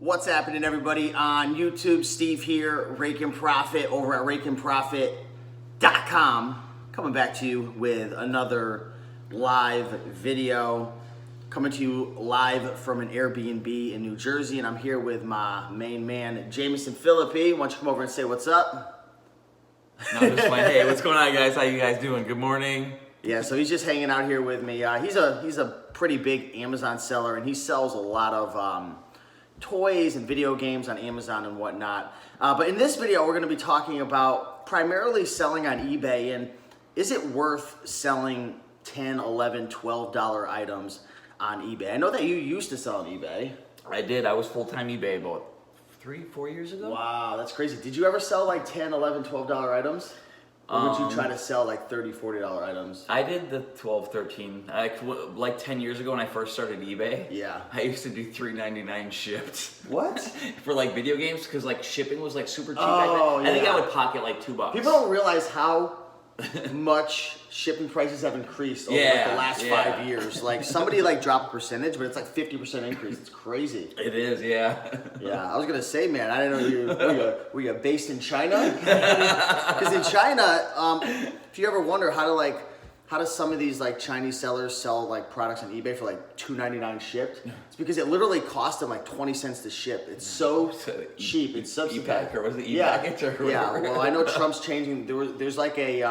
What's happening, everybody? On YouTube, Steve here, Raiken Profit over at RaikenProfit.com. Coming back to you with another live video. Coming to you live from an Airbnb in New Jersey, and I'm here with my main man, Jameson Philippi. Why don't you come over and say what's up? No, just fine. Hey, what's going on, guys? How you guys doing? Good morning. Yeah, so he's just hanging out here with me. He's a pretty big Amazon seller, and he sells a lot of toys and video games on Amazon and whatnot. But in this video, we're going to be talking about primarily selling on eBay, and is it worth selling $10, $11, $12 items on eBay? I know that you used to sell on eBay. I did. I was full-time eBay about 3-4 years ago. Wow, that's crazy. Did you ever sell like $10, $11, $12 items? Or would you try to sell like $30, $40 items? I did the 12, 13. Like 10 years ago when I first started eBay. Yeah. I used to do $3.99 shipped. What? For like video games, because like shipping was like super cheap Oh, back then. I think yeah. I would pocket like $2. People don't realize how much shipping prices have increased over like the last 5 years. Like somebody like dropped a percentage, but it's like 50% increase. It's crazy. It is, yeah. Yeah, I was gonna say, man, I didn't know were you based in China? Because in China, if you ever wonder how do some of these like Chinese sellers sell like products on eBay for like $2.99 shipped? It's because it literally cost them like 20 cents to ship. It's so cheap. It's subsidized. Or was it e-package or whatever? Yeah. Well, I know Trump's changing. There's like a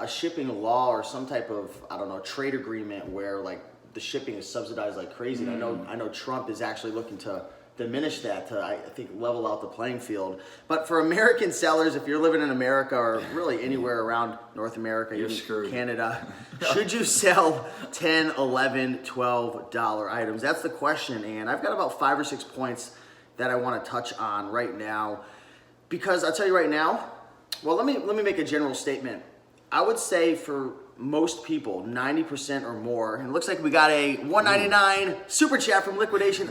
shipping law or some type of, I don't know, trade agreement where like the shipping is subsidized like crazy. And I know Trump is actually looking to diminish that to, I think, level out the playing field. But for American sellers, if you're living in America or really anywhere around North America, you're even screwed. Canada, should you sell $10, $11, $12 items? That's the question. And I've got about 5 or 6 points that I want to touch on right now. Because I'll tell you right now, well, let me make a general statement. I would say for most people, 90% or more, and it looks like we got a $1.99 super chat from Liquidation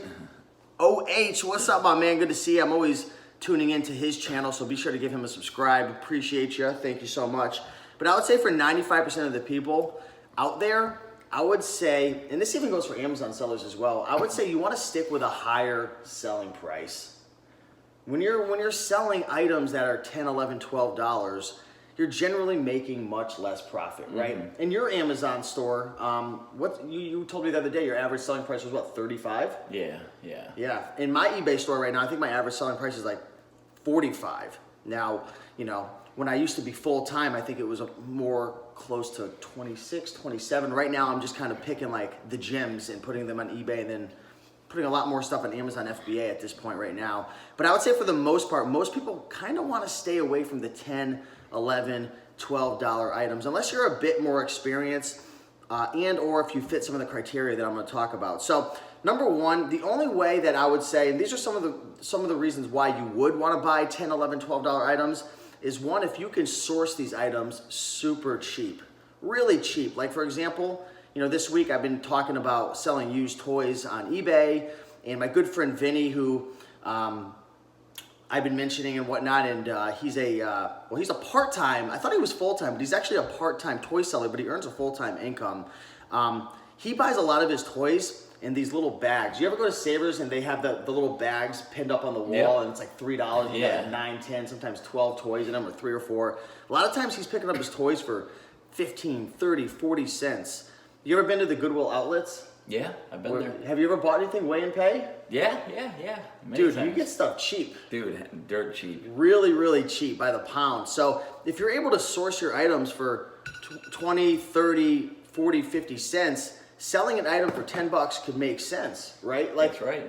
OH. What's up, my man? Good to see you. I'm always tuning into his channel, so be sure to give him a subscribe. Appreciate you. Thank you so much. But I would say for 95% of the people out there, I would say, and this even goes for Amazon sellers as well, I would say you want to stick with a higher selling price. When you're selling items that are $10, $11, $12, you're generally making much less profit, right? In your Amazon store, what you told me the other day, your average selling price was what, 35? Yeah. Yeah. In my eBay store right now, I think my average selling price is like 45. Now, when I used to be full time, I think it was more close to 26, 27. Right now, I'm just kind of picking like the gems and putting them on eBay and then putting a lot more stuff on Amazon FBA at this point right now. But I would say for the most part, most people kind of want to stay away from the $10, $11, $12 items, unless you're a bit more experienced and or if you fit some of the criteria that I'm going to talk about. So number one, the only way that I would say, and these are some of the reasons why you would want to buy $10, $11, $12 items, is one, if you can source these items super cheap, really cheap. Like for example, this week I've been talking about selling used toys on eBay, and my good friend Vinny, who I've been mentioning and whatnot, and he's a part-time, I thought he was full-time, but he's actually a part-time toy seller, but he earns a full-time income. He buys a lot of his toys in these little bags. You ever go to Savers and they have the little bags pinned up on the wall, and it's like $3, you got 9, 10, sometimes 12 toys in them, or 3 or 4. A lot of times he's picking up his toys for 15, 30, 40 cents. You ever been to the Goodwill outlets? Yeah, I've been there. Have you ever bought anything weigh and pay? Yeah. Dude, you get stuff cheap. Dude, dirt cheap. Really, really cheap by the pound. So if you're able to source your items for 20, 30, 40, 50 cents, selling an item for $10 could make sense, right? Like, that's right.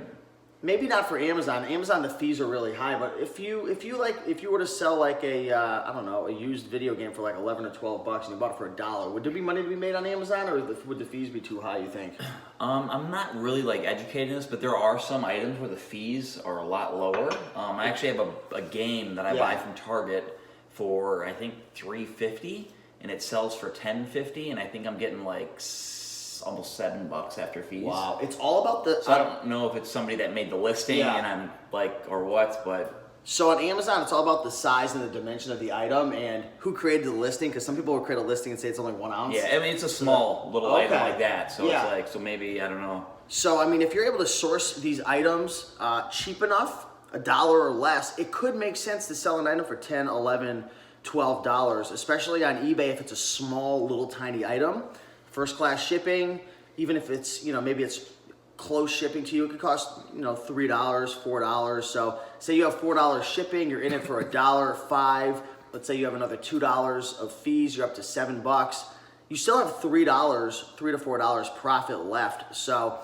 Maybe not for Amazon. Amazon, the fees are really high, but if you were to sell like a a used video game for like 11 or 12 bucks and you bought it for $1, would there be money to be made on Amazon, or would the fees be too high, you think? I'm not really like educated in this, but there are some items where the fees are a lot lower. I actually have a game that I buy from Target for I think $3.50, and it sells for $10.50, and I think I'm getting like almost $7 after fees. Wow, it's all about the. So I don't know if it's somebody that made the listing and I'm like, or what, but So on Amazon, it's all about the size and the dimension of the item and who created the listing, because some people will create a listing and say it's only 1 ounce. Yeah, I mean, it's a small little item like that. So Yeah. it's like, so maybe, I don't know. So, I mean, if you're able to source these items cheap enough, $1 or less, it could make sense to sell an item for $10, $11, $12, especially on eBay if it's a small, little, tiny item. First class shipping, even if it's, maybe it's close shipping to you, it could cost, $3, $4. So say you have $4 shipping, you're in it for $1, $5. Let's say you have another $2 of fees, you're up to $7. You still have $3, $3 to $4 profit left. So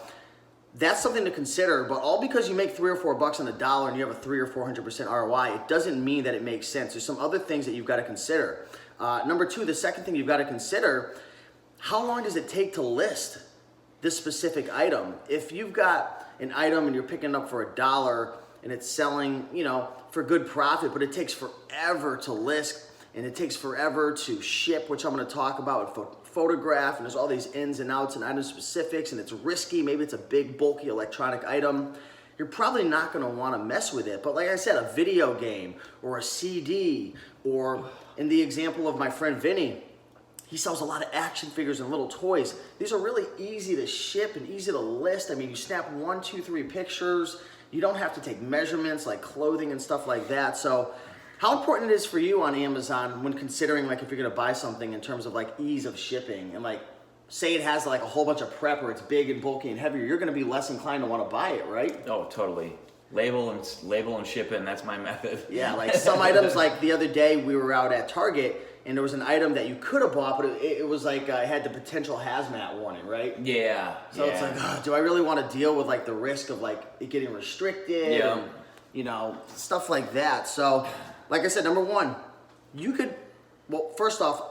that's something to consider, but all because you make $3 or $4 on $1 and you have a 300 or 400% ROI, it doesn't mean that it makes sense. There's some other things that you've got to consider. Number two, the second thing you've got to consider, how long does it take to list this specific item? If you've got an item and you're picking it up for $1 and it's selling, for good profit, but it takes forever to list and it takes forever to ship, which I'm going to talk about with photograph, and there's all these ins and outs and item specifics, and it's risky. Maybe it's a big, bulky electronic item. You're probably not going to want to mess with it. But like I said, a video game or a CD, or in the example of my friend Vinny, he sells a lot of action figures and little toys. These are really easy to ship and easy to list. I mean, you snap 1, 2, 3 pictures. You don't have to take measurements like clothing and stuff like that. So how important it is for you on Amazon when considering like if you're gonna buy something in terms of like ease of shipping, and like say it has like a whole bunch of prep or it's big and bulky and heavier, you're gonna be less inclined to want to buy it, right? Oh, totally. Label and ship it, and that's my method. Yeah, like some items, like the other day we were out at Target and there was an item that you could have bought, but it was like it had the potential hazmat warning, right? Yeah. So it's like, do I really want to deal with like the risk of like it getting restricted? Yeah. And, stuff like that. So, like I said, number one, first off,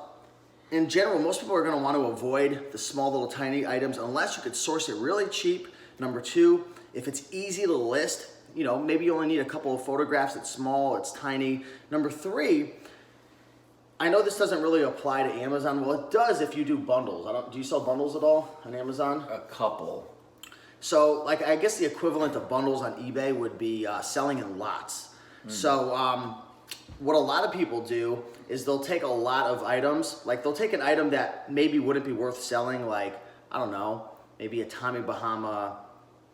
in general, most people are going to want to avoid the small little tiny items unless you could source it really cheap. Number two, if it's easy to list, maybe you only need a couple of photographs. It's small, it's tiny. Number three, I know this doesn't really apply to Amazon. Well, it does if you do bundles. Do you sell bundles at all on Amazon? A couple. So, like, I guess the equivalent of bundles on eBay would be selling in lots. So, what a lot of people do is they'll take a lot of items. Like, they'll take an item that maybe wouldn't be worth selling, like, I don't know, maybe a Tommy Bahama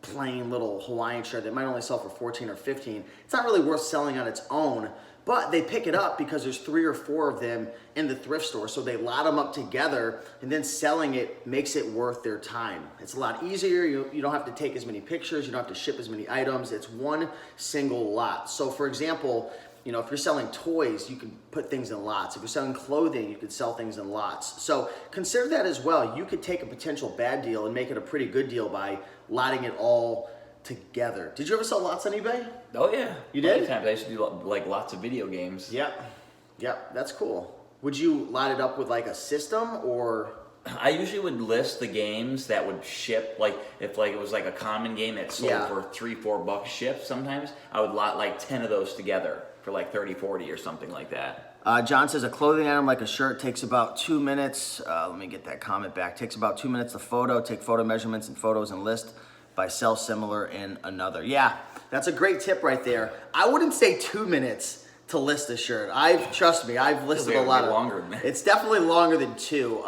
plain little Hawaiian shirt that might only sell for 14 or 15. It's not really worth selling on its own, but they pick it up because there's 3 or 4 of them in the thrift store. So they lot them up together, and then selling it makes it worth their time. It's a lot easier. You don't have to take as many pictures. You don't have to ship as many items. It's one single lot. So for example, if you're selling toys, you can put things in lots. If you're selling clothing, you could sell things in lots. So consider that as well. You could take a potential bad deal and make it a pretty good deal by lotting it all together. Did you ever sell lots on eBay? Oh yeah. You did? Times I used to do like lots of video games. Yep, that's cool. Would you lot it up with like a system, or? I usually would list the games that would ship, like if like it was like a common game that sold for $3-4 shipped sometimes, I would lot like 10 of those together for like 30-40 or something like that. John says a clothing item like a shirt takes about 2 minutes. Let me get that comment back. Takes about 2 minutes to photo, take photo measurements and photos and list by sell similar in another. Yeah, that's a great tip right there. I wouldn't say 2 minutes to list a shirt. Trust me, I've listed a lot of. Longer than that. It's definitely longer than 2.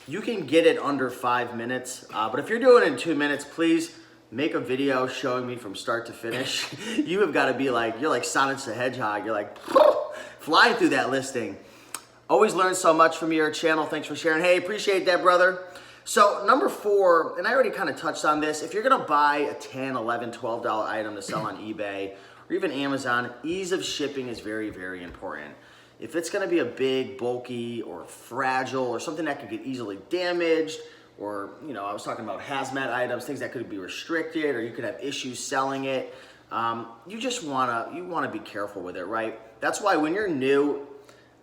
You can get it under 5 minutes, but if you're doing it in 2 minutes, please make a video showing me from start to finish. You have got to be like, you're like Sonic the Hedgehog. You're like flying through that listing. Always learn so much from your channel. Thanks for sharing. Hey, appreciate that, brother. So number 4, and I already kind of touched on this, if you're gonna buy a $10, $11, $12 item to sell on eBay or even Amazon, ease of shipping is very, very important. If it's gonna be a big, bulky, or fragile, or something that could get easily damaged, or I was talking about hazmat items, things that could be restricted, or you could have issues selling it, you wanna be careful with it, right? That's why when you're new,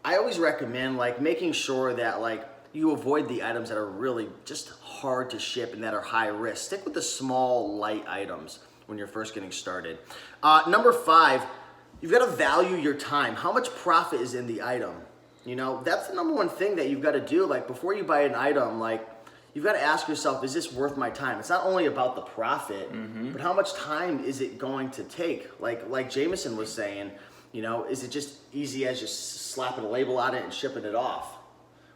I always recommend like making sure that like you avoid the items that are really just hard to ship and that are high risk. Stick with the small, light items when you're first getting started. Number 5, you've got to value your time. How much profit is in the item? That's the number one thing that you've got to do. Like before you buy an item, like you've got to ask yourself, is this worth my time? It's not only about the profit, but how much time is it going to take? Like Jameson was saying, is it just easy as just slapping a label on it and shipping it off?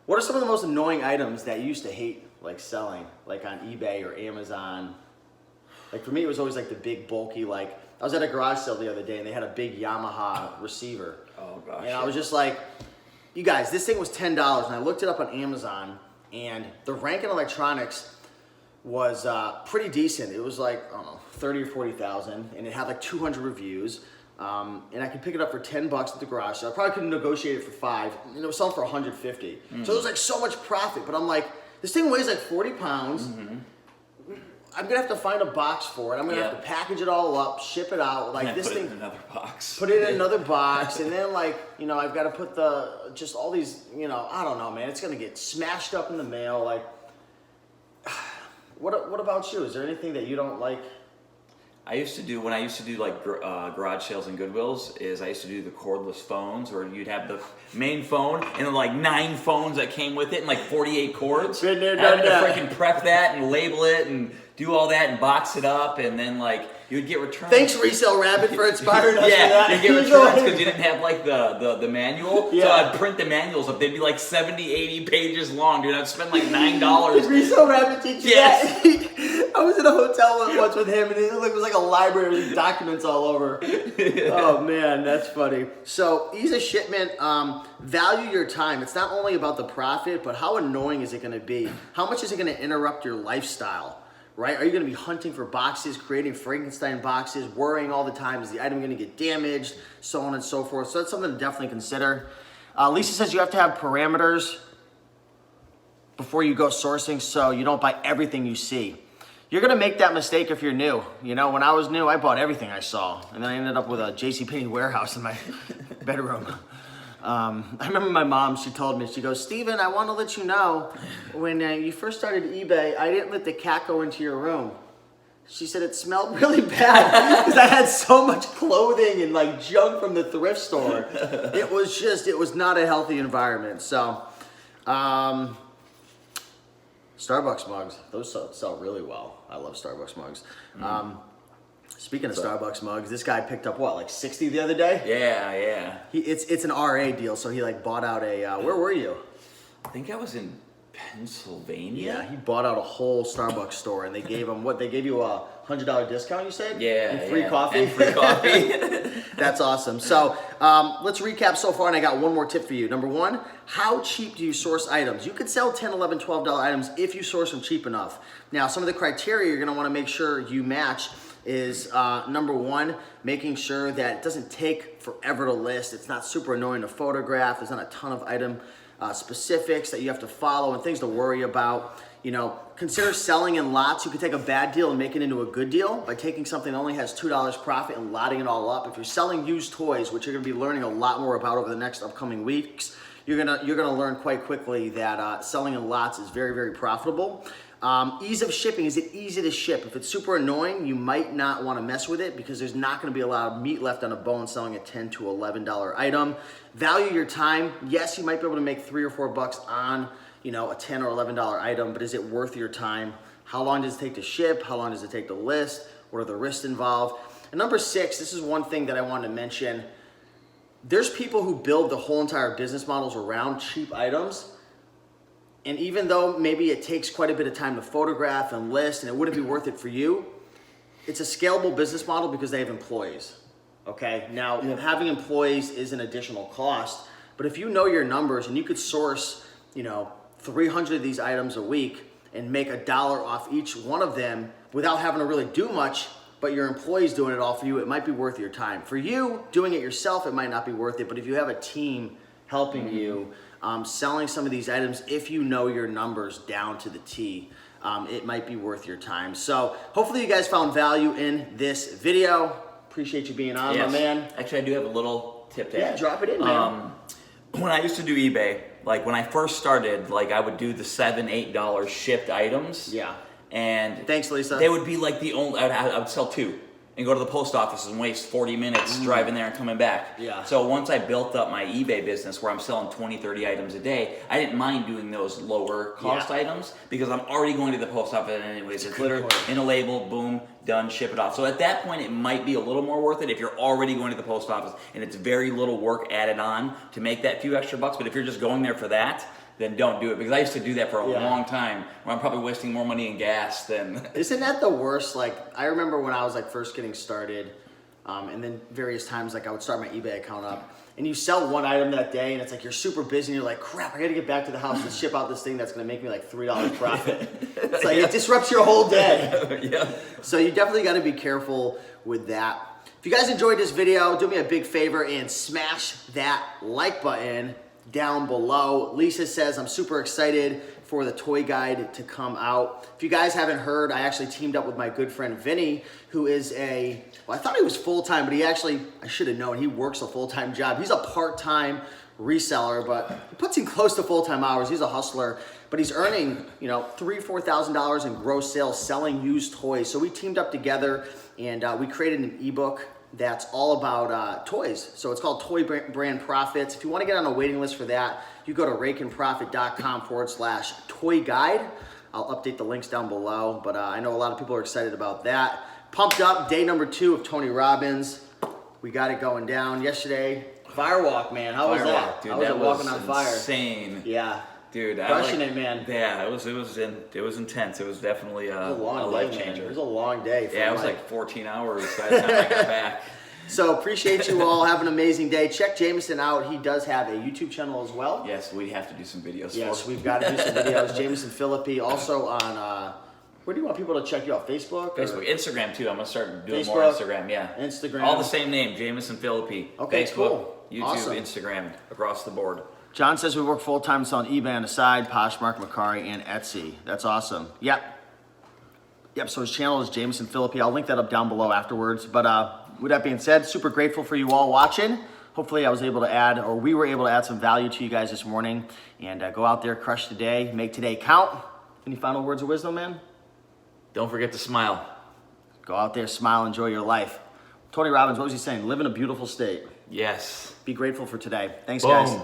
What are some of the most annoying items that you used to hate, like selling, like on eBay or Amazon? Like for me, it was always like the big bulky, like I was at a garage sale the other day and they had a big Yamaha receiver. Oh gosh. And I was just like, you guys, this thing was $10 and I looked it up on Amazon and the Raiken Electronics was pretty decent. It was like, I don't know, 30 or 40,000 and it had like 200 reviews. And I could pick it up for $10 at the garage sale. I probably could negotiate it for $5 and it was selling for 150. So it was like so much profit, but I'm like, this thing weighs like 40 pounds. I'm gonna have to find a box for it. I'm gonna have to package it all up, ship it out. Like this thing, put it in another box. Put it in another box, and then like I've got to put just all these I don't know, man. It's gonna get smashed up in the mail. Like, what about you? Is there anything that you don't like? When I used to do like garage sales and Goodwills, I used to do the cordless phones, where you'd have the main phone and then like 9 phones that came with it and like 48 cords. Been there, done Having to that. freaking prep that and label it and do all that and box it up, and then like you would get returns. Thanks, Resell Rabbit, for inspiring us. Yeah, for that. you get returns because you didn't have like the manual. Yeah. So I'd print the manuals up. They'd be like 70, 80 pages long, dude. I'd spend like $9. Did Resell Rabbit teach you Yes. that? I was in a hotel once with him, and it was like a library with documents all over. Oh man, that's funny. So ease of shipment, value your time. It's not only about the profit, but how annoying is it going to be? How much is it going to interrupt your lifestyle? Right? Are you going to be hunting for boxes, creating Frankenstein boxes, worrying all the time, is the item going to get damaged, so on and so forth? So that's something to definitely consider. Lisa says you have to have parameters before you go sourcing so you don't buy everything you see. You're going to make that mistake if you're new. When I was new, I bought everything I saw, and then I ended up with a JCPenney warehouse in my bedroom. I remember my mom, she told me, she goes, Steven, I want to let you know, when you first started eBay, I didn't let the cat go into your room. She said it smelled really bad because I had so much clothing and like junk from the thrift store. It was not a healthy environment. So, Starbucks mugs, those sell really well. I love Starbucks mugs. Speaking of Starbucks mugs, this guy picked up what, like 60 the other day? Yeah. It's an RA deal, so he like bought out a. Where were you? I think I was in Pennsylvania. Yeah, he bought out a whole Starbucks store, and they gave him what? They gave you a $100 discount, you said? Yeah. And free coffee. And free coffee. That's awesome. So let's recap so far, and I got one more tip for you. Number one, how cheap do you source items? You could sell $10, $11, $12 items if you source them cheap enough. Now, some of the criteria you're going to want to make sure you match is number one, making sure that it doesn't take forever to list. It's not super annoying to photograph. There's not a ton of item specifics that you have to follow and things to worry about. Consider selling in lots. You could take a bad deal and make it into a good deal by taking something that only has $2 profit and lotting it all up. If you're selling used toys, which you're going to be learning a lot more about over the next upcoming weeks, you're gonna learn quite quickly that selling in lots is very, very profitable. Ease of shipping. Is it easy to ship? If it's super annoying, you might not want to mess with it because there's not going to be a lot of meat left on a bone selling a $10 to $11 item. Value your time. Yes, you might be able to make $3 or $4 on a $10 or $11 item, but is it worth your time? How long does it take to ship? How long does it take to list? What are the risks involved? And number 6, this is one thing that I wanted to mention. There's people who build the whole entire business models around cheap items. And even though maybe it takes quite a bit of time to photograph and list and it wouldn't be worth it for you, it's a scalable business model because they have employees, okay? Now, having employees is an additional cost, but if you know your numbers and you could source, 300 of these items a week and make $1 off each one of them without having to really do much, but your employee's doing it all for you, it might be worth your time. For you, doing it yourself, it might not be worth it, but if you have a team helping you, selling some of these items, if you know your numbers down to the T, it might be worth your time. So hopefully you guys found value in this video. Appreciate you being on, my man. Actually, I do have a little tip to add. Yeah, drop it in, man. When I used to do eBay, like when I first started, like I would do the $7, $8 shipped items. Yeah. And thanks, Lisa. They would be like the only, I would sell 2 and go to the post office and waste 40 minutes driving there and coming back. Yeah. So once I built up my eBay business where I'm selling 20, 30 items a day, I didn't mind doing those lower cost items because I'm already going to the post office anyways. It's literally in a label, boom, done, ship it off. So at that point, it might be a little more worth it if you're already going to the post office and it's very little work added on to make that few extra bucks. But if you're just going there for that, then don't do it. Because I used to do that for a Yeah. long time, where I'm probably wasting more money in gas than. Isn't that the worst? Like, I remember when I was like first getting started, and then various times like I would start my eBay account up, and you sell one item that day, and it's like you're super busy, and you're like, crap, I gotta get back to the house and ship out this thing that's gonna make me like $3 profit. It's like, it disrupts your whole day. Yeah. So you definitely gotta be careful with that. If you guys enjoyed this video, do me a big favor and smash that like button down below. Lisa says, I'm super excited for the toy guide to come out. If you guys haven't heard, I actually teamed up with my good friend Vinny, who is well, I thought he was full-time, but I should have known, he works a full-time job. He's a part-time reseller, but he puts in close to full-time hours. He's a hustler, but he's earning, $3,000-$4,000 in gross sales selling used toys. So we teamed up together and we created an ebook that's all about toys. So it's called Toy Brand Profits. If you want to get on a waiting list for that, you go to raikenprofit.com/toy guide. I'll update the links down below, but I know a lot of people are excited about that. Pumped up, day number 2 of Tony Robbins. We got it going down. Yesterday, firewalk, man. How was that? Dude, How was that it walking was on fire? insane. Yeah. Dude, Crushing it, man. Yeah, it was intense. It was definitely a life changer. It was a long day. Yeah, it was like 14 hours by the time I got back. So appreciate you all. Have an amazing day. Check Jameson out. He does have a YouTube channel as well. Yes, we have to do some videos. Yes, we've got to do some videos. Jameson Philippi. Also on, where do you want people to check you out? Facebook? Facebook, Instagram too. I'm going to start doing more Facebook, Instagram, yeah. Instagram. All the same name, Jameson Philippi. Okay, Facebook, cool. YouTube, Awesome. Instagram, across the board. John says we work full-time selling eBay on the side, Poshmark, Macari, and Etsy. That's awesome. Yep, so his channel is Jameson Philippi. I'll link that up down below afterwards. But with that being said, super grateful for you all watching. Hopefully I was able to add, or we were able to add some value to you guys this morning. And go out there, crush today, make today count. Any final words of wisdom, man? Don't forget to smile. Go out there, smile, enjoy your life. Tony Robbins, what was he saying? Live in a beautiful state. Yes. Be grateful for today. Thanks, Boom. guys.